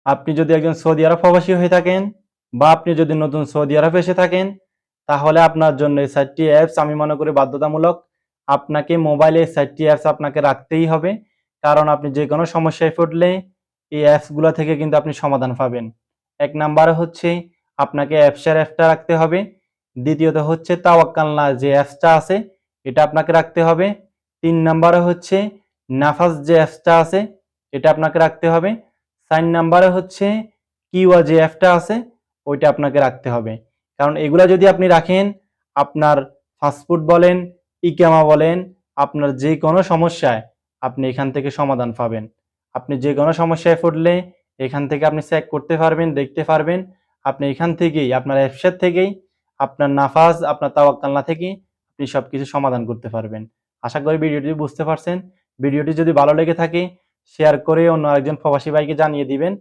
আপনি যদি একজন সৌদি আরব প্রবাসী হয়ে থাকেন বা আপনি যদি নতুন সৌদি আরব এসে থাকেন, তাহলে আপনার জন্য এই 4টি অ্যাপস আমি মনে করি বাধ্যতামূলক। আপনাকে মোবাইলে এই 4টি অ্যাপস আপনাকে রাখতেই হবে। কারণ আপনি যে কোনো সমস্যায় পড়লে এই অ্যাপসগুলো থেকে কিন্তু আপনি সমাধান পাবেন। ১ নাম্বারে হচ্ছে আপনাকে অ্যাপসের অ্যাপটা রাখতে হবে। দ্বিতীয়ত হচ্ছে তাওয়াক্কালনা যে অ্যাপসটা আছে এটা আপনাকে রাখতে হবে। ৩ নাম্বারে হচ্ছে নাফাস যে অ্যাপসটা আছে এটা আপনাকে রাখতে হবে। ৪ নাম্বারে হচ্ছে কিওয়া যে অ্যাপটা আছে ওইটা আপনাকে রাখতে হবে। কারণ এগুলা যদি আপনি রাখেন, আপনার পাসপোর্ট বলেন, ইকামা বলেন, আপনার যে কোনো সমস্যায় আপনি এখান থেকে সমাধান পাবেন। আপনি যে কোনো সমস্যায় পড়লে এখান থেকে আপনি চেক করতে পারবেন, দেখতে পারবেন। আপনি এখান থেকেই আপনার অ্যাপসের থেকেই আপনার নাফাজ, আপনার তাওয়াক্কালনা থেকে আপনি সবকিছু সমাধান করতে পারবেন। আশা করি ভিডিওটি বুঝতে পারছেন। ভিডিওটি যদি ভালো লেগে থাকে শেয়ার করে অন্য আরেকজন প্রবাসী ভাইকে জানিয়ে দিবেন।